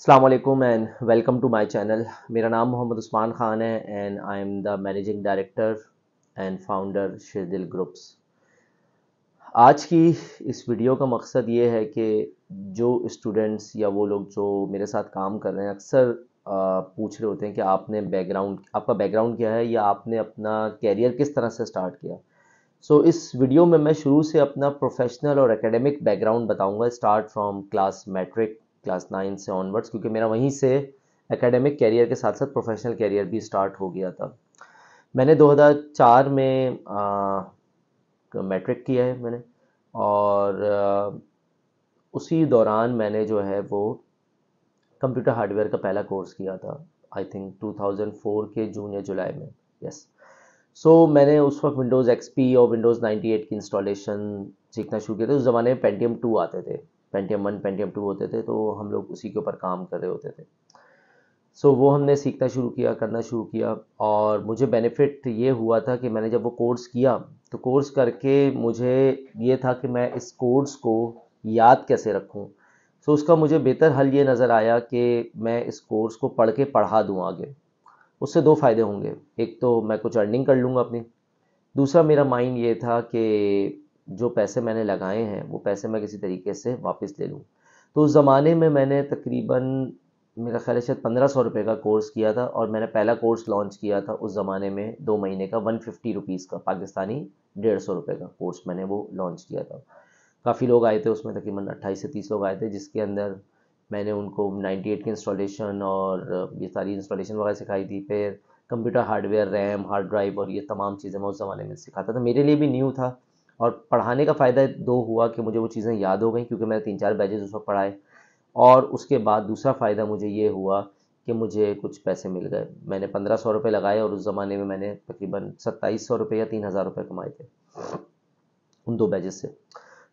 अस्सलाम वालेकुम and welcome to my channel. मेरा नाम मोहम्मद उस्मान ख़ान है and I am the managing director and founder Sherdil groups. आज की इस वीडियो का मकसद ये है कि जो स्टूडेंट्स या वो लोग जो मेरे साथ काम कर रहे हैं अक्सर पूछ रहे होते हैं कि आपका बैकग्राउंड क्या है या आपने अपना कैरियर किस तरह से स्टार्ट किया। इस वीडियो में मैं शुरू से अपना प्रोफेशनल और एकेडमिक बैकग्राउंड बताऊंगा, start from class matric class 9 से ऑनवर्ड्स, क्योंकि मेरा वहीं से एकेडमिक कैरियर के साथ साथ प्रोफेशनल कैरियर भी स्टार्ट हो गया था। मैंने 2004 में मैट्रिक किया है मैंने, और उसी दौरान मैंने जो है वो कंप्यूटर हार्डवेयर का पहला कोर्स किया था। आई थिंक 2004 के जून या जुलाई में। यस। मैंने उस वक्त विंडोज़ एक्सपी और विंडोज़ 98 की इंस्टॉलेशन सीखना शुरू किया था। उस ज़माने में पेंटियम 2 आते थे, पेंटियम 1 पेंटियम 2 होते थे, तो हम लोग उसी के ऊपर काम कर रहे होते थे। वो हमने सीखना शुरू किया, करना शुरू किया, और मुझे बेनिफिट ये हुआ था कि मैंने जब वो कोर्स किया तो कोर्स करके मुझे ये था कि मैं इस कोर्स को याद कैसे रखूं। उसका मुझे बेहतर हल ये नज़र आया कि मैं इस कोर्स को पढ़ के पढ़ा दूं आगे। उससे दो फ़ायदे होंगे, एक तो मैं कुछ अर्निंग कर लूँगा अपनी, दूसरा मेरा माइंड ये था कि जो पैसे मैंने लगाए हैं वो पैसे मैं किसी तरीके से वापस ले लूँ। तो उस ज़माने में मैंने तकरीबन, मेरा ख्याल है शायद 1500 रुपये का कोर्स किया था, और मैंने पहला कोर्स लॉन्च किया था उस ज़माने में 2 महीने का, 150 रुपीज़ का, पाकिस्तानी 150 रुपये का कोर्स मैंने वो लॉन्च किया था। काफ़ी लोग आए थे उसमें, तकरीबन 28 से 30 लोग आए थे, जिसके अंदर मैंने उनको 98 की इंस्टॉलेशन और ये सारी इंस्टॉलेशन वगैरह सिखाई थी। फिर computer hardware, RAM, hard drive और ये तमाम चीज़ें मैं उस ज़माने में सिखाता था। मेरे लिए भी न्यू था, और पढ़ाने का फ़ायदा दो हुआ कि मुझे वो चीज़ें याद हो गई क्योंकि मैंने 3-4 बैचेज़ उस वक्त पढ़ाए, और उसके बाद दूसरा फ़ायदा मुझे ये हुआ कि मुझे कुछ पैसे मिल गए। मैंने 1500 रुपये लगाए और उस ज़माने में मैंने तकरीबन 2700 रुपये या 3000 रुपये कमाए थे उन 2 बैचेज़ से।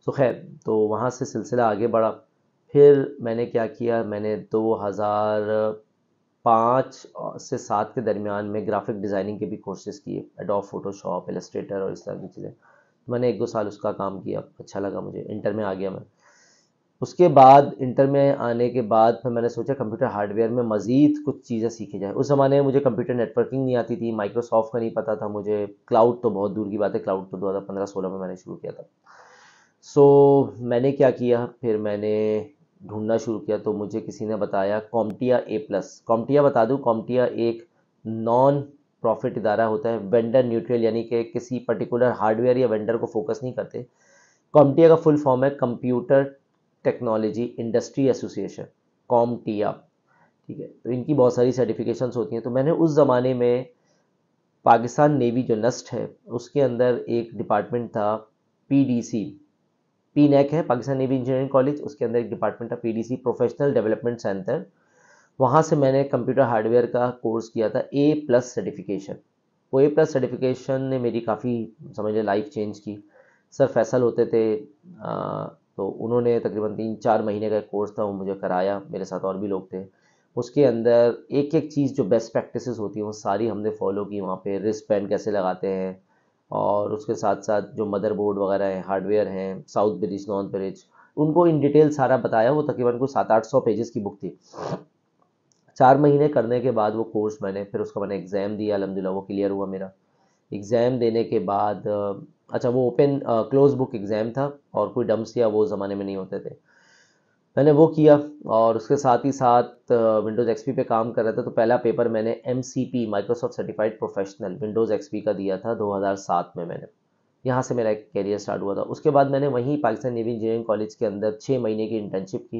खैर, तो वहाँ से सिलसिला आगे बढ़ा। फिर मैंने क्या किया, मैंने 2005 से 7 के दरमियान में ग्राफिक डिज़ाइनिंग के भी कोर्सेज़ किए, एडोब फोटोशॉप, इलस्ट्रेटर और इस तरह की चीज़ें। मैंने 1-2 साल उसका काम किया, अच्छा लगा मुझे। इंटर में आ गया मैं। उसके बाद इंटर में आने के बाद फिर मैंने सोचा कंप्यूटर हार्डवेयर में मज़ीद कुछ चीज़ें सीखी जाए। उस ज़माने में मुझे कंप्यूटर नेटवर्किंग नहीं आती थी, माइक्रोसॉफ्ट का नहीं पता था मुझे, क्लाउड तो बहुत दूर की बात है, क्लाउड तो 2015-16 में मैंने शुरू किया था। मैंने क्या किया, फिर मैंने ढूंढना शुरू किया, तो मुझे किसी ने बताया कॉम्टिया ए प्लस। कॉम्टिया बता दूं, कॉम्टिया एक नॉन प्रॉफिट इदारा होता है, वेंडर न्यूट्रल, यानी कि किसी पर्टिकुलर हार्डवेयर या वेंडर को फोकस नहीं करते। कॉम्टिया का फुल फॉर्म है कंप्यूटर टेक्नोलॉजी इंडस्ट्री एसोसिएशन, कॉम्टिया। ठीक है, तो इनकी बहुत सारी सर्टिफिकेशंस होती हैं। तो मैंने उस ज़माने में पाकिस्तान नेवी जो नस्ट है उसके अंदर एक डिपार्टमेंट था, पीडीसी, पीनेक है, पाकिस्तान नेवी इंजीनियरिंग कॉलेज, उसके अंदर एक डिपार्टमेंट था पीडीसी, प्रोफेशनल डेवलपमेंट सेंटर। वहाँ से मैंने कंप्यूटर हार्डवेयर का कोर्स किया था, ए प्लस सर्टिफिकेशन। वो ए प्लस सर्टिफिकेशन ने मेरी काफ़ी, समझ लें, लाइफ चेंज की। सर फैसल होते थे, तो उन्होंने तकरीबन 3-4 महीने का कोर्स था, वो मुझे कराया, मेरे साथ और भी लोग थे। उसके अंदर एक एक चीज़ जो बेस्ट प्रैक्टिसेस होती हैं वो सारी हमने फॉलो की। वहाँ पे रिस्ट बैंड कैसे लगाते हैं, और उसके साथ साथ जो मदरबोर्ड वगैरह हैं, हार्डवेयर हैं, साउथ ब्रिज, नॉर्थ ब्रिज, उनको इन डिटेल सारा बताया। वो तकरीबन कुछ 700-800 पेजेस की बुक थी। 4 महीने करने के बाद वो कोर्स फिर उसका मैंने एग्ज़ाम दिया, अल्हम्दुलिल्लाह वो क्लियर हुआ मेरा। एग्ज़ाम देने के बाद अच्छा, वो ओपन क्लोज बुक एग्ज़ाम था, और कोई डम्स या वो ज़माने में नहीं होते थे। मैंने वो किया, और उसके साथ ही साथ विंडोज़ एक्सपी पे काम कर रहा था। तो पहला पेपर मैंने MCP, Microsoft certified professional Windows XP का दिया था 2007 में मैंने। यहाँ से मेरा एक कैरियर स्टार्ट हुआ था। उसके बाद मैंने वहीं पाकिस्तान नेवी इंजीनियरिंग कॉलेज के अंदर 6 महीने की इंटर्नशिप की,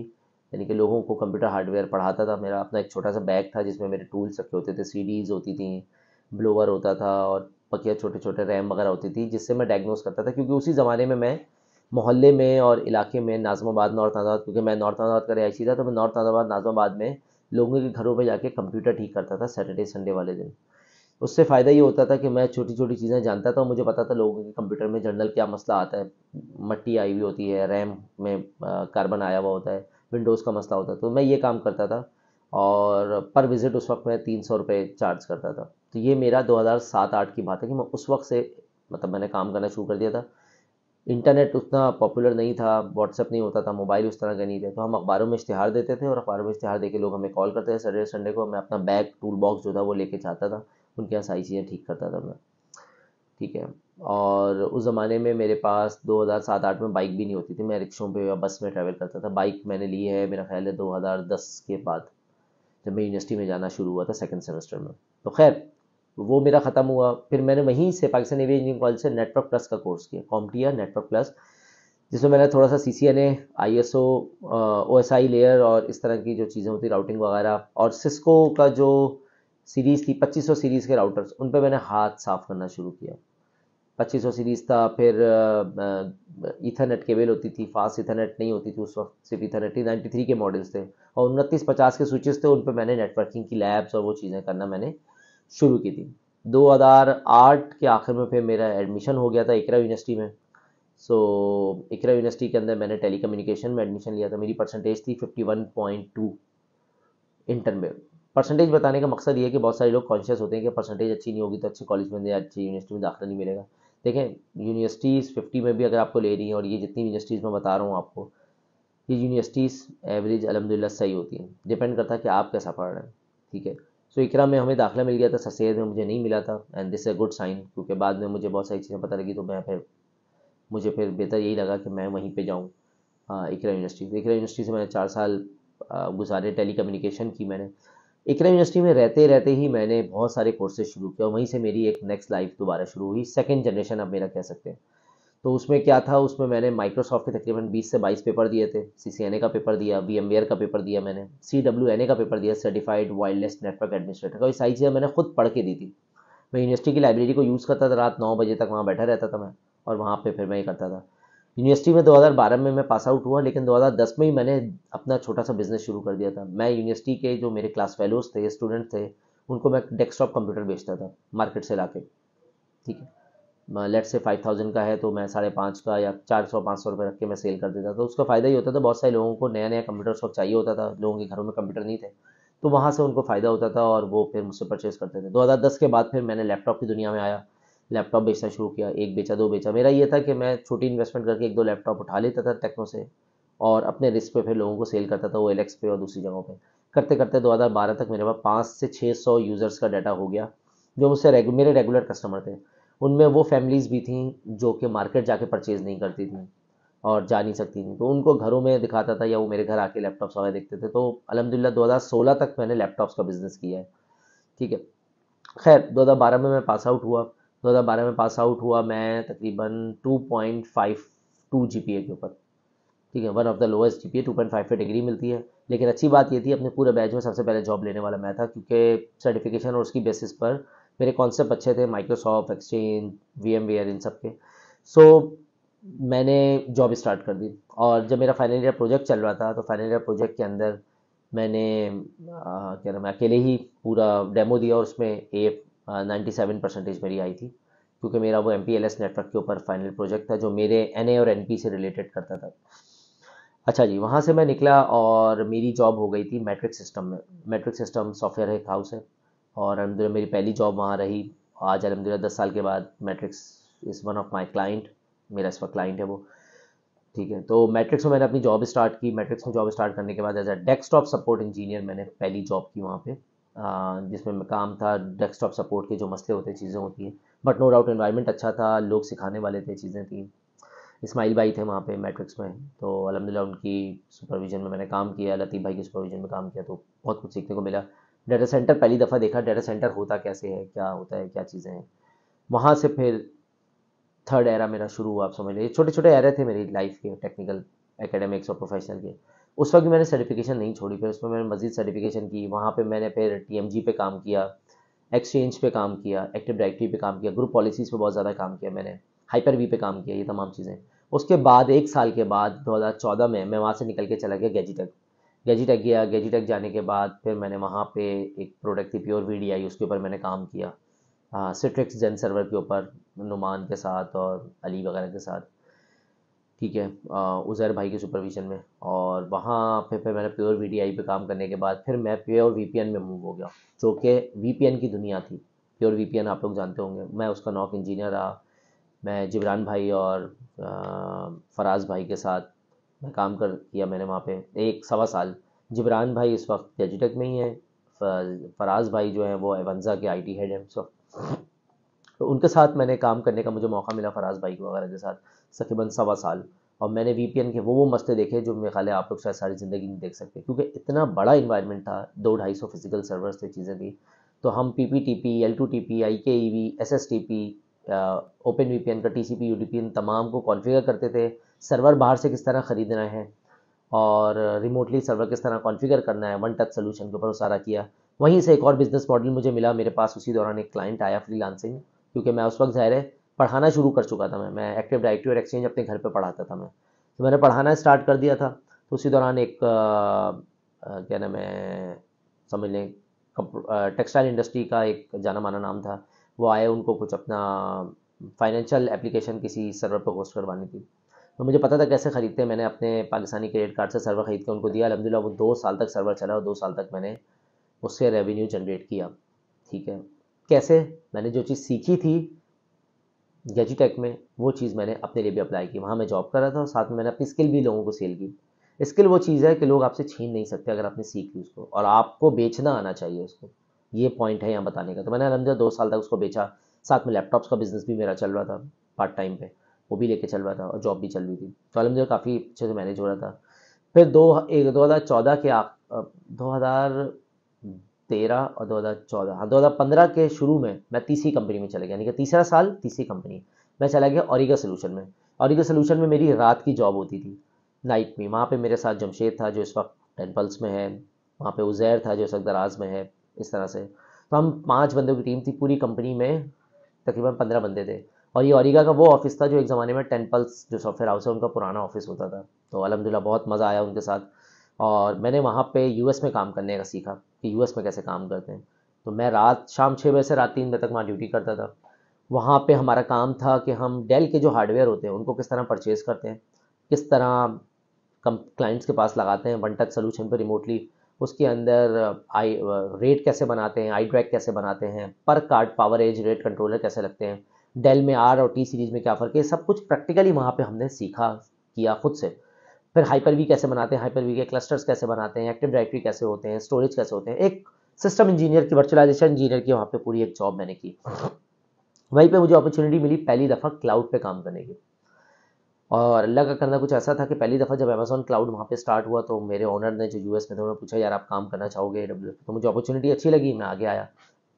यानी कि लोगों को कंप्यूटर हार्डवेयर पढ़ाता था। मेरा अपना एक छोटा सा बैग था जिसमें मेरे टूल्स रखे होते थे, सीडीज़ होती थी, ब्लोअर होता था, और बकिया छोटे छोटे रैम वगैरह होती थी, जिससे मैं डायग्नोस करता था। क्योंकि उसी ज़माने में मैं मोहल्ले में और इलाके में, नाज़िमाबाद, नॉर्थ नाज़िमाबाद, क्योंकि मैं नॉर्थ नाज़िमाबाद का रिहायशी था, तो मैं नॉर्थ नाज़िमाबाद, नाज़िमाबाद में लोगों के घरों पे जाके कंप्यूटर ठीक करता था सैटरडे संडे वाले दिन। उससे फ़ायदा ये होता था कि मैं छोटी छोटी चीज़ें जानता था, और मुझे पता था लोगों के कंप्यूटर में जनरल क्या मसला आता है। मट्टी आई हुई होती है, रैम में कार्बन आया हुआ होता है, विंडोज़ का मसला होता है, तो मैं ये काम करता था। और पर विज़िट उस वक्त मैं 300 रुपये चार्ज करता था। तो ये मेरा 2007-8 की बात है कि मैं उस वक्त से, मतलब मैंने काम करना शुरू कर दिया था। इंटरनेट उतना पॉपुलर नहीं था, व्हाट्सएप नहीं होता था, मोबाइल उस तरह के नहीं थे, तो हम अखबारों में इश्तिहार देते थे और अखबारों में इश्तिहार देके लोग हमें कॉल करते थे सैटरडे संडे को। मैं अपना बैग टूल बॉक्स जो था वो लेके जाता था, उनके यहाँ सारी चीज़ें ठीक करता था मैं। ठीक है। और उस ज़माने में मेरे पास 2007-8 में बाइक भी नहीं होती थी, मैं रिक्शों पे या बस में ट्रैवल करता था। बाइक मैंने ली है मेरा ख्याल है 2010 के बाद, जब मैं यूनिवर्सिटी में जाना शुरू हुआ था सेकंड सेमेस्टर में। तो खैर वो मेरा ख़त्म हुआ, फिर मैंने वहीं से पाकिस्तान नेवी इंजीनियरिंग कॉलेज से नेटवर्क प्लस का कोर्स किया, कॉम्प्टिया नेटवर्क प्लस, जिसमें मैंने थोड़ा सा CCNA, ISO, OSI लेयर और इस तरह की जो चीज़ें होती राउटिंग वगैरह, और सिस्को का जो सीरीज़ थी 2500 सीरीज़ के राउटर्स, उन पे मैंने हाथ साफ करना शुरू किया। 2500 सीरीज़ था, फिर ईथरनेट केबल होती थी, फास्ट ईथरनेट नहीं होती थी उस वक्त, सिर्फ ईथरनेट ही 93 के मॉडल्स थे, और 2950 के स्विचेस थे, उन पे मैंने नेटवर्किंग की लैब्स और वो चीज़ें करना मैंने शुरू की थी। 2008 के आखिर में फिर मेरा एडमिशन हो गया था इकरा यूनिवर्सिटी में। सो इकरा यूनिवर्सिटी के अंदर मैंने टेली कम्युनिकेशन में एडमिशन लिया था। मेरी परसेंटेज थी 51.2 इंटर में। परसेंटेज बताने का मकसद ये है कि बहुत सारे लोग कॉन्शियस होते हैं कि परसेंटेज अच्छी नहीं होगी तो अच्छे कॉलेज में या अच्छी यूनिवर्सिटी में दाखिला नहीं मिलेगा। देखें, यूनिवर्सिटीज़ 50 में भी अगर आपको ले रही हैं, और ये जितनी यूनिवर्सिटीज़ मैं बता रहा हूँ आपको, ये यूनिवर्सिटीज़ एवरेज अलहमदिल्ला सही होती हैं, डिपेंड करता है कि आप कैसा पढ़ रहे हैं। ठीक है। सो इकरा में हमें दाखिला मिल गया था, सर में मुझे नहीं मिला था, and this a good sign, क्योंकि बाद में मुझे बहुत सारी चीज़ें पता लगी, तो मुझे फिर बेहतर यही लगा कि मैं वहीं पे जाऊँ, इकरा यूनिवर्सिटी। तो इकरा यूनिवर्सिटी से मैंने 4 साल गुजारे, टेली कम्युनिकेशन की मैंने। इकरा यूनिवर्सिटी में रहते रहते ही मैंने बहुत सारे कोर्सेज शुरू किया, और वहीं से मेरी एक नेक्स्ट लाइफ दोबारा शुरू हुई, सेकंड जनरेशन आप मेरा कह सकते हैं। तो उसमें क्या था, उसमें मैंने माइक्रोसॉफ्ट के तकरीबन 20 से 22 पेपर दिए थे, CCNA का पेपर दिया, VMware का पेपर दिया मैंने, CWNA का पेपर दिया, सर्टिफाइड वायरलेस नेटवर्क एडमिनिस्ट्रेटर का। ये सारी चीज़ें मैंने खुद पढ़ के दी थी। मैं यूनिवर्सिटी की लाइब्रेरी को यूज़ करता था, रात 9 बजे तक वहाँ बैठा रहता था मैं, और वहाँ पे फिर मैं ये करता था। यूनिवर्सिटी में 2012 में मैं पास आउट हुआ, लेकिन 2010 में ही मैंने अपना छोटा सा बिजनेस शुरू कर दिया था। मैं यूनिवर्सिटी के जो मेरे क्लास फेलोज थे, स्टूडेंट थे, उनको मैं डेस्कटॉप कंप्यूटर बेचता था मार्केट से लाके। ठीक है। लेट से 5000 का है तो मैं 5.5 का या 400-500 रुपये रख के मैं सेल कर देता था। तो उसका फ़ायदा ही होता था, बहुत सारे लोगों को नया नया कंप्यूटर उस वक्त चाहिए होता था, लोगों के घरों में कंप्यूटर नहीं थे, तो वहाँ से उनको फ़ायदा होता था और वो फिर मुझसे परचेज़ करते थे। 2010 के बाद फिर मैंने लैपटॉप की दुनिया में आया, लैपटॉप बेचना शुरू किया, एक बेचा, दो बेचा। मेरा ये था कि मैं छोटी इन्वेस्टमेंट करके एक दो लैपटॉप उठा लेता था टेक्नो से, और अपने रिस्क पे फिर लोगों को सेल करता था, OLX पे और दूसरी जगहों पे। करते करते 2012 तक मेरे पास 5 से 600 यूज़र्स का डाटा हो गया, जो मुझसे मेरे रेगुलर कस्टमर थे। उनमें वो फैमिलीज़ भी थीं जो कि मार्केट जाके परचेज़ नहीं करती थी और जा नहीं सकती थी, तो उनको घरों में दिखाता था, या वो मेरे घर आके लैपटॉप्स वगैरह देखते थे। तो अल्हम्दुलिल्लाह 2016 तक मैंने लैपटॉप्स का बिज़नेस किया है। ठीक है। खैर 2012 में मैं पास आउट हुआ। 2012 में पास आउट हुआ मैं तकरीबन 2.52 GPA के ऊपर। ठीक है, one of the lowest GPA, 2.5 पे डिग्री मिलती है। लेकिन अच्छी बात ये थी, अपने पूरे बैच में सबसे पहले जॉब लेने वाला मैं था, क्योंकि सर्टिफिकेशन और उसकी बेसिस पर मेरे कॉन्सेप्ट अच्छे थे, माइक्रोसॉफ्ट, एक्सचेंज, VMware, इन सब के। सो मैंने जॉब स्टार्ट कर दी, और जब मेरा फाइनल ईयर प्रोजेक्ट चल रहा था, तो फाइनल ईयर प्रोजेक्ट के अंदर मैंने क्या नाम है, अकेले ही पूरा डेमो दिया, और उसमें 97% मेरी आई थी, क्योंकि मेरा वो MPLS नेटवर्क के ऊपर फाइनल प्रोजेक्ट था, जो मेरे NA और NP से रिलेटेड करता था। अच्छा जी, वहाँ से मैं निकला और मेरी जॉब हो गई थी मैट्रिक सिस्टम में। मैट्रिक सिस्टम सॉफ्टवेयर एक हाउस है, और अलहमदिल्ला मेरी पहली जॉब वहाँ रही। आज अलहमदिल्ला 10 साल के बाद matrix is one of my client, मेरा इस वक्त क्लाइंट है वो। ठीक है। तो मैट्रिक्स में मैंने अपनी जॉब स्टार्ट की। मैट्रिक्स में जॉब स्टार्ट करने के बाद as a desktop support engineer मैंने पहली जॉब की वहाँ पे, जिसमें मैं काम था डेस्कटॉप सपोर्ट के जो मसले होते हैं, चीज़ें होती हैं। बट नो डाउट इन्वायरमेंट अच्छा था, लोग सिखाने वाले थे, चीज़ें थी। इस्माइल भाई थे वहाँ पे मैट्रिक्स में, तो अल्हम्दुलिल्लाह उनकी सुपरविज़न में मैंने काम किया, लतीफ़ भाई की सुपरविज़न में काम किया, तो बहुत कुछ सीखने को मिला। डाटा सेंटर पहली दफ़ा देखा, डाटा सेंटर होता कैसे है, क्या होता है, क्या चीज़ें हैं। वहाँ से फिर थर्ड एरा मेरा शुरू हुआ, आप समझ लीजिए। छोटे छोटे एरा थे मेरी लाइफ के, टेक्निकल, एकेडमिक्स और प्रोफेशनल के। उस वक्त भी मैंने सर्टिफिकेशन नहीं छोड़ी, फिर उसमें मैंने मज़ीद सर्टिफिकेशन की। वहाँ पे मैंने फिर TMG पे काम किया, एक्सचेंज पे काम किया, एक्टिव डायरेक्टरी पे काम किया, ग्रुप पॉलिसीज़ पे बहुत ज़्यादा काम किया मैंने, हाइपर वी पे काम किया, ये तमाम चीज़ें। उसके बाद 1 साल के बाद 2014 में मैं वहाँ से निकल के चला गया गैजीटेक। गैजीटेक गया, गैजीटेक जाने के बाद फिर मैंने वहाँ पे एक प्रोडक्ट थी प्योर VDI, उसके ऊपर मैंने काम किया, सिट्रिक्स जेन सर्वर के ऊपर, नुमान के साथ और अली वगैरह के साथ। ठीक है। उज़ैर भाई के सुपरविज़न में। और वहाँ पे फिर मैंने प्योर VDI पे काम करने के बाद फिर मैं प्योर VPN में मूव हो गया, जो कि VPN की दुनिया थी। प्योर VPN आप लोग जानते होंगे, मैं उसका नॉक इंजीनियर रहा। मैं जिब्रान भाई और फराज भाई के साथ मैं काम कर किया मैंने वहाँ पे 1 सवा साल। जिब्रान भाई इस वक्त डिजिटेक में ही है, फराज भाई जो हैं वो एवंजा के आईटी हेड हैं इस वक्त। तो उनके साथ मैंने काम करने का मुझे मौका मिला, फराज भाई को वगैरह के साथ तकरीबन 1 सवा साल। और मैंने वीपीएन के वो मसले देखे जो मेरे ख्याल है आप लोग शायद सारी ज़िंदगी नहीं देख सकते, क्योंकि इतना बड़ा इन्वायरमेंट था, 200-250 फिजिकल सर्वर्स थे, चीज़ें थी। तो हम PPTP, L2TP, IKEV, SSTP, open VPN का TCP, UDP तमाम को कॉन्फ़िगर करते थे। सर्वर बाहर से किस तरह ख़रीदना है और रिमोटली सर्वर किस तरह कॉन्फ़िगर करना है, वन टच सोल्यूशन के ऊपर वो सारा किया। वहीं से एक और बिज़नेस मॉडल मुझे मिला, मेरे पास उसी दौरान एक क्लाइंट आया फ्रीलांसिंग, क्योंकि मैं उस वक्त ज़ाहिर है पढ़ाना शुरू कर चुका था। मैं एक्टिव डायरेक्टरी और एक्सचेंज अपने घर पे पढ़ाता था मैं, तो मैंने पढ़ाना स्टार्ट कर दिया था। तो उसी दौरान एक क्या नाम है, समझ लें टेक्सटाइल इंडस्ट्री का एक जाना माना नाम था, वो आए, उनको कुछ अपना फाइनेंशियल एप्लीकेशन किसी सर्वर पर होस्ट करवानी थी। तो मुझे पता था कैसे ख़रीदते हैं, मैंने अपने पाकिस्तानी क्रेडिट कार्ड से सर्वर ख़रीद के उनको दिया। अल्हम्दुलिल्लाह वो 2 साल तक सर्वर चला और 2 साल तक मैंने उससे रेवेन्यू जनरेट किया। ठीक है, कैसे? मैंने जो चीज़ सीखी थी गैजीटेक में, वो चीज़ मैंने अपने लिए भी अप्लाई की। वहाँ मैं जॉब कर रहा था और साथ में मैंने अपनी स्किल भी लोगों को सेल की। स्किल वो चीज़ है कि लोग आपसे छीन नहीं सकते अगर आपने सीख ली उसको, और आपको बेचना आना चाहिए उसको। ये पॉइंट है यहाँ बताने का। तो मैंने अलहमदिल्ला 2 साल तक उसको बेचा। साथ में लैपटॉप्स का बिज़नेस भी मेरा चल रहा था पार्ट टाइम पे, वो भी लेके चल रहा था और जॉब भी चल रही थी। तो अलहमदिल्ला काफ़ी अच्छे से मैनेज हो रहा था। फिर 2014 के 2013 और 2014, हाँ 2015 के शुरू में मैं तीसरी कंपनी में चला गया, यानी कि तीसरा साल तीसरी कंपनी मैं चला गया ऑरिगा सोल्यूशन में। ऑरिगा सोल्यूशन में मेरी रात की जॉब होती थी, नाइट में। वहाँ पे मेरे साथ जमशेद था जो इस वक्त टेम्पल्स में है, वहाँ पे उज़ैर था जो इस वक्त दराज में है, इस तरह से। तो हम 5 बंदों की टीम थी पूरी कंपनी में, तकरीबन 15 बंदे थे। और ये ऑरिगा का वो ऑफिस था जो एक ज़माने में टेम्पल्स जो सॉफ्टवेयर हाउस है उनका पुराना ऑफिस होता था। तो अल्हम्दुलिल्लाह बहुत मज़ा आया उनके साथ। और मैंने वहाँ पे यूएस में काम करने का सीखा कि यूएस में कैसे काम करते हैं। तो मैं रात शाम 6 बजे से रात 3 बजे तक वहाँ ड्यूटी करता था। वहाँ पे हमारा काम था कि हम डेल के जो हार्डवेयर होते हैं उनको किस तरह परचेज़ करते हैं, किस तरह कम क्लाइंट्स के पास लगाते हैं वन टच सोल्यूशन पे रिमोटली, उसके अंदर आई रेट कैसे बनाते हैं, आई ड्रैक कैसे बनाते हैं, पर card power as rate controller कैसे लगते हैं, डेल में आर और टी सीरीज़ में क्या फ़र्क है, सब कुछ प्रैक्टिकली वहाँ पे हमने सीखा किया खुद से। फिर हाइपर वी कैसे बनाते हैं, हाइपर वी के क्लस्टर्स कैसे बनाते हैं, एक्टिव डायरेक्टरी कैसे होते हैं, स्टोरेज कैसे होते हैं। एक सिस्टम इंजीनियर की, वर्चुअलाइजेशन इंजीनियर की वहाँ पे पूरी एक जॉब मैंने की। वहीं पे मुझे अपॉर्चुनिटी मिली पहली दफ़ा क्लाउड पे काम करने की। और अल्लाह का करना कुछ ऐसा था कि पहली दफ़ा जब अमेज़न क्लाउड वहाँ पे स्टार्ट हुआ तो मेरे ओनर ने जो यूएस में थे उन्होंने पूछा यार आप काम करना चाहोगे AWS पे? तो मुझे अपॉर्चुनिटी अच्छी लगी, मैं आगे आया।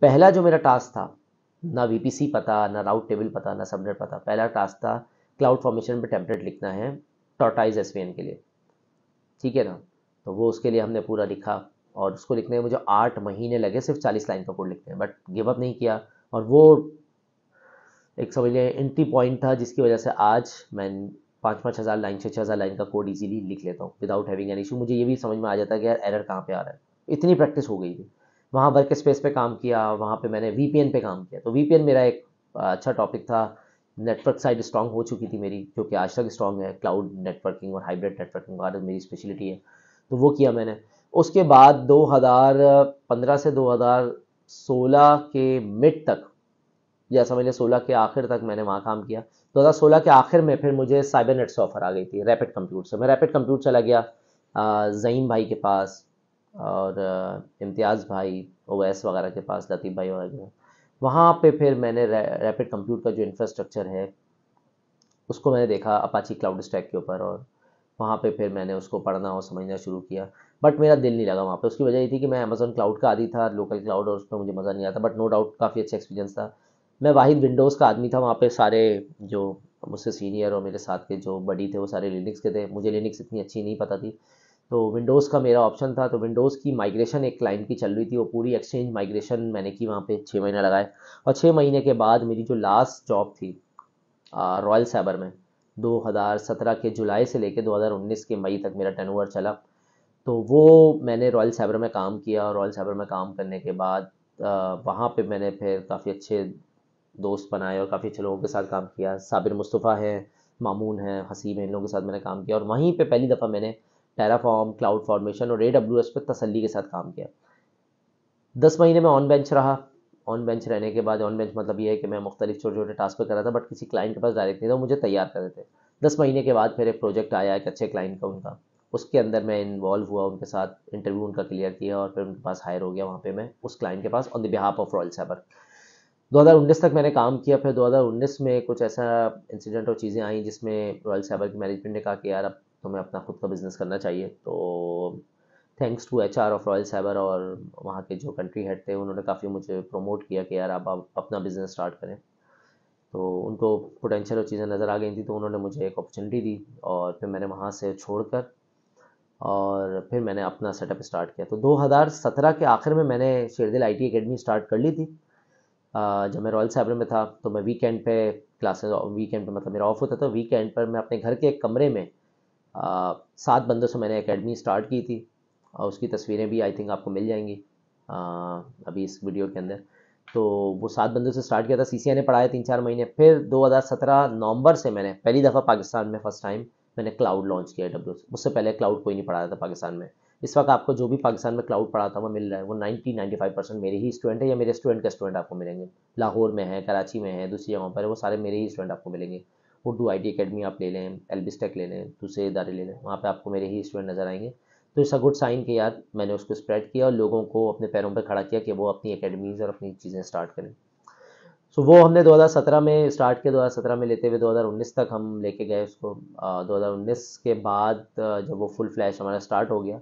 पहला जो मेरा टास्क था, ना VPC पता, ना राउट टेबल पता, ना सबनेट पता। पहला टास्क था क्लाउड फॉर्मेशन पे टेम्पलेट लिखना है टॉर्टाइज एसवीएन के लिए, ठीक है ना। तो वो उसके लिए हमने पूरा लिखा और उसको लिखने में मुझे 8 महीने लगे सिर्फ 40 लाइन का कोड लिखते हैं, बट गिव अप नहीं किया। और वो एक समझ लें एंट्री पॉइंट था जिसकी वजह से आज मैं 5-5 हज़ार लाइन 6-6 हज़ार लाइन का कोड इजीली लिख लेता हूँ विदाउट हैविंग एन इशू। मुझे ये भी समझ में आ जाता है कि यार एरर कहाँ पे आ रहा है, इतनी प्रैक्टिस हो गई थी। वहाँ वर्क स्पेस पे काम किया, वहाँ पे मैंने VPN पे काम किया। तो VPN मेरा एक अच्छा टॉपिक था। नेटवर्क साइड स्ट्रांग हो चुकी थी मेरी, जो कि आज तक स्ट्रांग है। क्लाउड नेटवर्किंग और हाइब्रिड नेटवर्किंग भारत मेरी स्पेशलिटी है, तो वो किया मैंने। उसके बाद 2015 से 2016 के मिड तक, या समझ लें 16 के आखिर तक मैंने वहाँ काम किया। 2016 के आखिर में फिर मुझे साइबरनेट से ऑफर आ गई थी रैपिड कंप्यूट से। मैं रैपिड कंप्यूट चला गया ज़ईम भाई के पास और इम्तियाज़ भाई, ओवैस वगैरह के पास, लतीफ़ भाई वगैरह के पास। वहाँ पे फिर मैंने रैपिड कंप्यूट का जो इंफ्रास्ट्रक्चर है उसको मैंने देखा अपाची क्लाउड स्टैक के ऊपर, और वहाँ पे फिर मैंने उसको पढ़ना और समझना शुरू किया। बट मेरा दिल नहीं लगा वहाँ पे। उसकी वजह ये थी कि मैं अमेज़न क्लाउड का आदी था, लोकल क्लाउड, और उसमें मुझे मज़ा नहीं आता। बट नो डाउट काफ़ी अच्छा एक्सपीरियंस था। मैं वाहिद विंडोज़ का आदमी था वहाँ पे। सारे जो मुझसे सीनियर और मेरे साथ के जो बडी थे वो सारे लिनक्स के थे। मुझे लिनक्स इतनी अच्छी नहीं पता थी, तो विंडोज़ का मेरा ऑप्शन था। तो विंडोज़ की माइग्रेशन एक क्लाइंट की चल रही थी, वो पूरी एक्सचेंज माइग्रेशन मैंने की वहाँ पे 6 महीने लगाए। और 6 महीने के बाद मेरी जो लास्ट जॉब थी रॉयल साइबर में, 2017 के जुलाई से लेकर 2019 के मई तक मेरा टर्नओवर चला। तो वो मैंने रॉयल साइबर में काम किया, और रॉयल साइबर में काम करने के बाद वहाँ पे मैंने फिर काफ़ी अच्छे दोस्त बनाए और काफ़ी अच्छे लोगों के साथ काम किया। साबिर मुस्तफ़ा हैं, मामून हैं, हसीब हैं, इन लोगों के साथ मैंने काम किया। और वहीं पे पहली दफ़ा मैंने टेराफॉर्म, क्लाउड फॉर्मेशन और AWS पे तसल्ली के साथ काम किया। 10 महीने में ऑन बेंच रहा, ऑन बेंच रहने के बाद, ऑन बेंच मतलब ये है कि मैं मुख्तलिफ छोटे छोटे टास्क पे कर रहा था, बट किसी क्लाइंट के पास डायरेक्ट नहीं था, मुझे तैयार कर रहे थे। 10 महीने के बाद फिर एक प्रोजेक्ट आया एक अच्छे क्लाइंट का उनका, उसके अंदर मैं इन्वॉल्व हुआ, उनके साथ इंटरव्यू उनका क्लियर किया और फिर उनके पास हायर हो गया वहाँ पे मैं उस क्लाइंट के pass on the behalf of Royal cyber. 2019 तक मैंने काम किया। फिर 2019 में कुछ ऐसा इंसिडेंट और चीज़ें आई जिसमें रॉयल साइबर की मैनेजमेंट ने कहा कि यार अब तुम्हें अपना खुद का बिज़नेस करना चाहिए। तो thanks to HR of Royal Cyber और वहाँ के जो कंट्री हेड थे, उन्होंने काफ़ी मुझे प्रमोट किया कि यार आप अपना बिज़नेस स्टार्ट करें। तो उनको पोटेंशियल और चीज़ें नज़र आ गई थी, तो उन्होंने मुझे एक अपॉर्चुनिटी दी और फिर मैंने वहाँ से छोड़कर और फिर मैंने अपना सेटअप स्टार्ट किया। तो 2017 के आखिर में मैंने शेरदिल आईटी एकेडमी स्टार्ट कर ली थी। जब मैं रॉयल साइबर में था तो मैं वीकेंड पे क्लासेस, वीकेंड पे मतलब मेरा ऑफ होता था, वीकेंड पर मैं अपने घर के एक कमरे में 7 बंदों से मैंने एकेडमी स्टार्ट की थी और उसकी तस्वीरें भी आई थिंक आपको मिल जाएंगी अभी इस वीडियो के अंदर। तो वो 7 बंदों से स्टार्ट किया था, सीसीए ने पढ़ाया 3-4 महीने। फिर 2017 नवंबर से मैंने पहली दफ़ा पाकिस्तान में फर्स्ट टाइम मैंने क्लाउड लॉन्च किया AWS। उससे पहले क्लाउड कोई नहीं पढ़ाया था पाकिस्तान में। इस वक्त आपको जो भी पाकिस्तान में क्लाउड पढ़ाता हुआ मिल रहा है वो 90-95% मेरे ही स्टूडेंट है या मेरे स्टूडेंट के स्टूडेंट आपको मिलेंगे। लाहौर में है, कराची में है, दूसरी जगहों पर है, वो सारे मेरे ही स्टूडेंट आपको मिलेंगे। उर्दू आईटी अकेडमी आप ले लें, एल्बिस्टेक ले लें, दूसरे इदारे ले लें, वहाँ पे आपको मेरे ही स्टूडेंट नज़र आएंगे। तो इट्स अ गुड साइन कि यार मैंने उसको स्प्रेड किया और लोगों को अपने पैरों पर खड़ा किया कि वो अपनी एकेडमीज़ और अपनी चीज़ें स्टार्ट करें। सो वो हमने 2017 में स्टार्ट किया। 2017 में लेते हुए 2019 तक हम लेके गए उसको। 2019 के बाद जब वो फुल फ्लैश हमारा स्टार्ट हो गया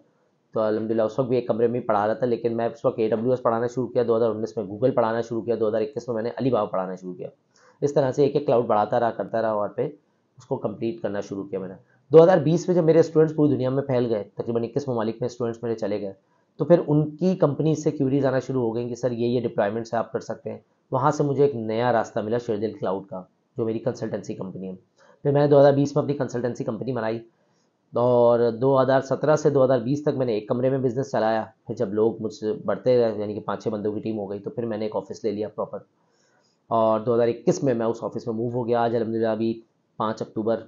तो अल्हम्दुलिल्लाह उस वक्त भी एक कमरे में ही पढ़ा रहा था, लेकिन मैं उस वक्त AWS पढ़ाना शुरू किया 2019 में, गूगल पढ़ाना शुरू किया 2021 में, मैंने अलीबाबा पढ़ाना शुरू किया। इस तरह से एक एक क्लाउड बढ़ाता रहा, करता रहा और पे उसको कंप्लीट करना शुरू किया मैंने। 2020 में जब मेरे स्टूडेंट्स पूरी दुनिया में फैल गए, तकरीबन 21 ममालिक में स्टूडेंट्स मेरे चले गए, तो फिर उनकी कंपनी से क्यूरीज आना शुरू हो गई कि सर ये डिप्लॉयमेंट्स आप कर सकते हैं। वहाँ से मुझे एक नया रास्ता मिला शेरदिल क्लाउड का, जो मेरी कंसल्टेंसी कंपनी है। फिर मैंने 2020 में अपनी कंसल्टेंसी कंपनी बनाई और 2017 से 2020 तक मैंने एक कमरे में बिजनेस चलाया। फिर जब लोग मुझसे बढ़ते रहे, यानी कि 5-6 बंदों की टीम हो गई, तो फिर मैंने एक ऑफिस ले लिया प्रॉपर और 2021 में मैं उस ऑफिस में मूव हो गया। आज अलहमदिल्ला अभी 5 अक्टूबर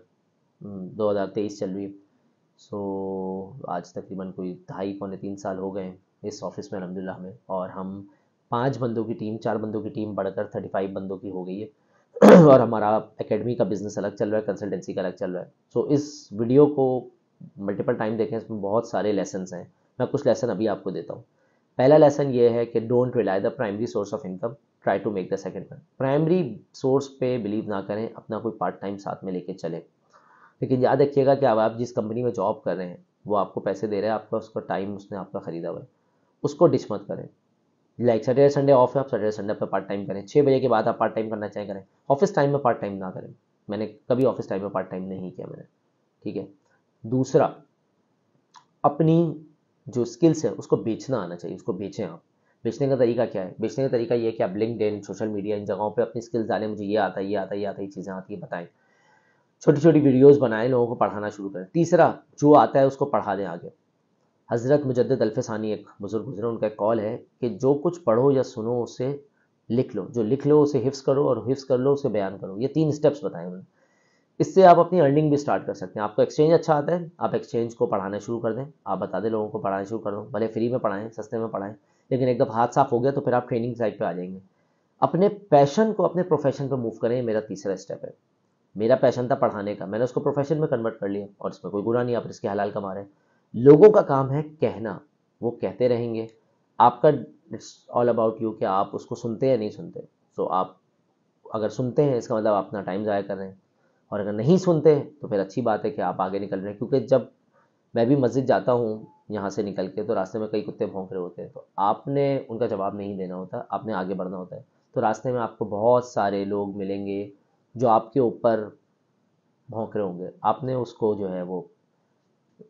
2023 चल रही है। सो आज तकरीबन कोई 2.5-3 साल हो गए इस ऑफिस में अलहमदिल्ला हमें, और हम 5 बंदों की टीम, 4 बंदों की टीम बढ़कर 35 बंदों की हो गई है और हमारा एकेडमी का बिज़नेस अलग चल रहा है, कंसल्टेंसी का अलग चल रहा है। सो इस वीडियो को मल्टीपल टाइम देखें, इसमें बहुत सारे लेसन्स हैं। मैं कुछ लेसन अभी आपको देता हूँ। पहला लेसन ये है कि don't rely the primary source of income, try to make the second one. Primary source पे बिलीव ना करें, अपना कोई पार्ट टाइम साथ में लेके चलें। लेकिन याद रखिएगा कि अब आप जिस कंपनी में जॉब कर रहे हैं वो आपको पैसे दे रहा है, आपका उसका टाइम उसने आपका ख़रीदा हुआ है, उसको डिच मत करें। लाइक सैटरडे संडे ऑफ है, आप सैटरडे संडे पर पार्ट टाइम करें, 6 बजे के बाद आप पार्ट टाइम करना चाहें करें, ऑफिस टाइम में पार्ट टाइम ना करें। मैंने कभी ऑफिस टाइम में पार्ट टाइम नहीं किया मैंने, ठीक है। दूसरा, अपनी जो स्किल्स है उसको बेचना आना चाहिए, उसको बेचें आप। बेचने का तरीका क्या है? बेचने का तरीका ये है कि आप लिंक्डइन, सोशल मीडिया, इन जगहों पे अपनी स्किल्स डालें, मुझे ये आता है, ये आता है, ये आता है, ये चीज़ें आती है, बताएं। छोटी छोटी वीडियोस बनाएं, लोगों को पढ़ाना शुरू करें। तीसरा, जो आता है उसको पढ़ा दें आगे। हज़रत मुजद्दिद अल्फ़सानी एक बुज़ुर्ग गुजरे, उनका एक कॉल है कि जो कुछ पढ़ो या सुनो उसे लिख लो, जो लिख लो उसे हिफ्ज़ करो और हिफ्ज़ कर लो उसे बयान करो। ये 3 स्टेप्स बताए उन्होंने। इससे आप अपनी अर्निंग भी स्टार्ट कर सकते हैं। आपको एक्सचेंज अच्छा आता है, आप एक्सचेंज को पढ़ाना शुरू कर दें, आप बता दें लोगों को, पढ़ाना शुरू कर दो, भले फ्री में पढ़ाएं, सस्ते में पढ़ाएं, लेकिन एकदम हाथ साफ हो गया तो फिर आप ट्रेनिंग साइड पे आ जाएंगे। अपने पैशन को अपने प्रोफेशन पे मूव करें, मेरा तीसरा स्टेप है। मेरा पैशन था पढ़ाने का, मैंने उसको प्रोफेशन में कन्वर्ट कर लिया और इसमें कोई बुरा नहीं, आप इसके हलाल कमा रहे हैं। लोगों का काम है कहना, वो कहते रहेंगे। आपका इट्स ऑल अबाउट यू कि आप उसको सुनते हैं या नहीं सुनते। सो आप अगर सुनते हैं इसका मतलब आप अपना टाइम ज़ाया कर रहे हैं, और अगर नहीं सुनते तो फिर अच्छी बात है कि आप आगे निकल रहे हैं। क्योंकि जब मैं भी मस्जिद जाता हूँ यहाँ से निकल के, तो रास्ते में कई कुत्ते भौंक रहे होते हैं, तो आपने उनका जवाब नहीं देना होता, आपने आगे बढ़ना होता है। तो रास्ते में आपको बहुत सारे लोग मिलेंगे जो आपके ऊपर भौंक रहे होंगे, आपने उसको जो है वो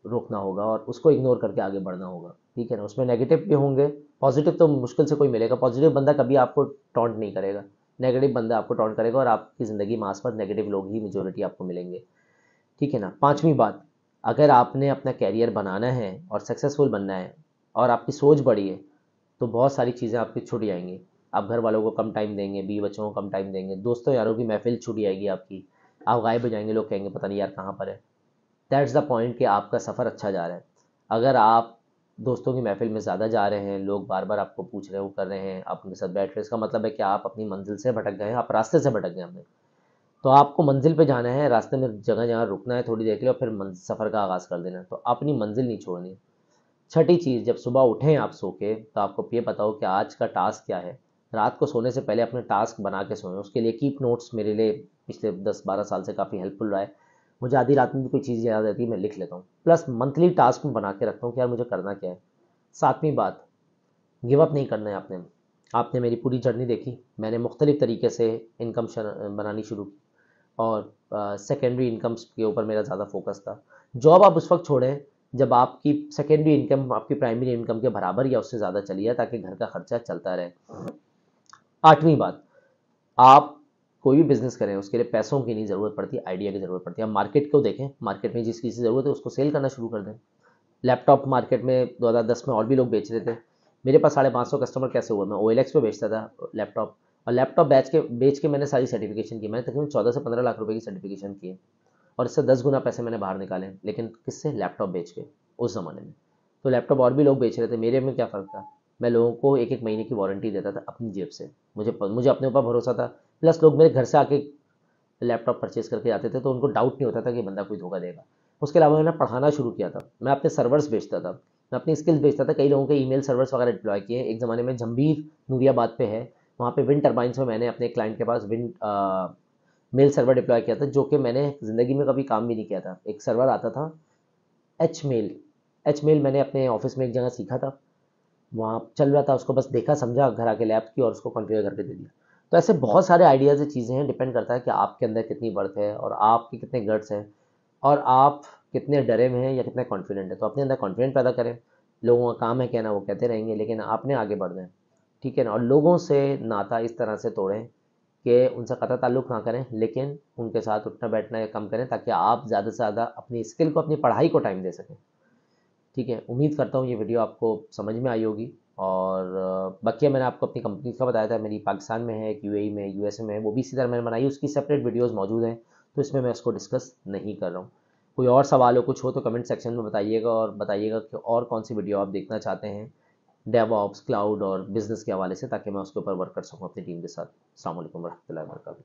रोकना होगा और उसको इग्नोर करके आगे बढ़ना होगा, ठीक है ना। उसमें नेगेटिव भी होंगे, पॉजिटिव तो मुश्किल से कोई मिलेगा। पॉजिटिव बंदा कभी आपको टॉन्ट नहीं करेगा, नेगेटिव बंदा आपको टॉन्ट करेगा, और आपकी ज़िंदगी में आसपास नेगेटिव लोग ही मेजोरिटी आपको मिलेंगे, ठीक है ना। पांचवी बात, अगर आपने अपना कैरियर बनाना है और सक्सेसफुल बनना है और आपकी सोच बड़ी है, तो बहुत सारी चीज़ें आपकी छूट जाएंगी। आप घर वालों को कम टाइम देंगे, बीवी बच्चों को कम टाइम देंगे, दोस्तों यारों की महफिल छूट जाएगी आपकी, आप गायब हो जाएंगे, लोग कहेंगे पता नहीं यार कहाँ पर है। दैट्स द पॉइंट कि आपका सफ़र अच्छा जा रहा है। अगर आप दोस्तों की महफिल में ज़्यादा जा रहे हैं, लोग बार बार आपको पूछ रहे हैं, वो कर रहे हैं, आप उनके साथ बैठ रहे हैं, इसका मतलब है कि आप अपनी मंजिल से भटक गए हैं, आप रास्ते से भटक गए हैं। तो आपको मंजिल पे जाना है, रास्ते में जगह जगह रुकना है थोड़ी देर के लिए और फिर सफ़र का आगाज़ कर देना है। तो अपनी मंजिल नहीं छोड़नी। छठी चीज़, जब सुबह उठें आप सो के, तो आपको ये पता हो कि आज का टास्क क्या है। रात को सोने से पहले अपने टास्क बना के सोएं। उसके लिए कीप नोट्स मेरे लिए पिछले 10-12 साल से काफ़ी हेल्पफुल रहा है। मुझे आधी रात में भी कोई चीज़ याद रहती है, मैं लिख लेता हूँ। प्लस मंथली टास्क में बना के रखता हूँ कि यार मुझे करना क्या है। सातवीं बात, गिव अप नहीं करना है आपने। आपने मेरी पूरी जर्नी देखी, मैंने मुख्तलिफ तरीके से इनकम बनानी शुरू की और सेकेंडरी इनकम्स के ऊपर मेरा ज़्यादा फोकस था। जॉब आप उस वक्त छोड़ें जब आपकी सेकेंडरी इनकम आपकी प्राइमरी इनकम के बराबर या उससे ज़्यादा चली है, ताकि घर का खर्चा चलता रहे। आठवीं बात, आप कोई भी बिजनेस करें उसके लिए पैसों की नहीं ज़रूरत पड़ती, आइडिया की ज़रूरत पड़ती है। आप मार्केट को देखें, मार्केट में जिस चीज़ की ज़रूरत है उसको सेल करना शुरू कर दें। लैपटॉप मार्केट में 2010 में और भी लोग बेच रहे थे। मेरे पास 550 कस्टमर कैसे हुआ? मैं OLX पे बेचता था लैपटॉप, और लैपटॉप बेच के मैंने सारी सर्टिफिकेशन की। मैंने तकरीबन 14 से 15 लाख रुपए की सर्टिफिकेशन की है और इससे 10 गुना पैसे मैंने बाहर निकाले, लेकिन किससे? लैपटॉप बेच के, उस ज़माने में। तो लैपटॉप और भी लोग बेच रहे थे, मेरे में क्या फ़र्क था? मैं लोगों को एक एक महीने की वारंटी देता था अपनी जेब से। मुझे अपने ऊपर भरोसा था, प्लस लोग मेरे घर से आके लैपटॉप परचेज करके जाते थे, तो उनको डाउट नहीं होता था कि बंदा कोई धोखा देगा। उसके अलावा मैंने पढ़ाना शुरू किया था, मैं अपने सर्वर्स बेचता था, मैं अपनी स्किल्स बेचता था। कई लोगों के ईमेल सर्वर्स वगैरह डिप्लॉय किए। एक ज़माने में जंबीर नूरियाबाद पे है, वहाँ पे विंड टर्बाइंस में मैंने अपने क्लाइंट के पास विंड मेल सर्वर डिप्लॉय किया था, जो कि मैंने ज़िंदगी में कभी काम भी नहीं किया था। एक सर्वर आता था एच मेल मैंने अपने ऑफिस में एक जगह सीखा था, वहाँ चल रहा था, उसको बस देखा समझा, घर आके लैब की और उसको कॉन्फ़िगर करके दे दिया। तो ऐसे बहुत सारे आइडियाज़ चीज़ें हैं, डिपेंड करता है कि आपके अंदर कितनी वर्थ है और आपके कितने गट्स हैं और आप कितने डरे हुए हैं या कितने कॉन्फिडेंट हैं। तो अपने अंदर कॉन्फिडेंट पैदा करें। लोगों का काम है कहना, वो कहते रहेंगे, लेकिन आपने आगे बढ़ना है, ठीक है ना। और लोगों से नाता इस तरह से तोड़ें कि उनसे कतई ताल्लुक़ ना करें, लेकिन उनके साथ उठना बैठना या कम करें, ताकि आप ज़्यादा से ज़्यादा अपनी स्किल को, अपनी पढ़ाई को टाइम दे सकें। ठीक है, उम्मीद करता हूँ ये वीडियो आपको समझ में आई होगी। और बकिया मैंने आपको अपनी कंपनी का बताया था, मेरी पाकिस्तान में है, एक UAE में, USA में है, वो भी इसी तरह मैंने बनाई, उसकी सेपरेट वीडियोस मौजूद हैं, तो इसमें मैं उसको डिस्कस नहीं कर रहा हूँ। कोई और सवाल हो, कुछ हो, तो कमेंट सेक्शन में बताइएगा और बताइएगा कि और कौन सी वीडियो आप देखना चाहते हैं डेवऑप्स, क्लाउड और बिज़नेस के हवाले से, ताकि मैं उसके ऊपर वर्क कर सकूँ अपनी टीम के साथ। अस्सलाम वालेकुम वरहमतुल्लाहि वबरकातुहू।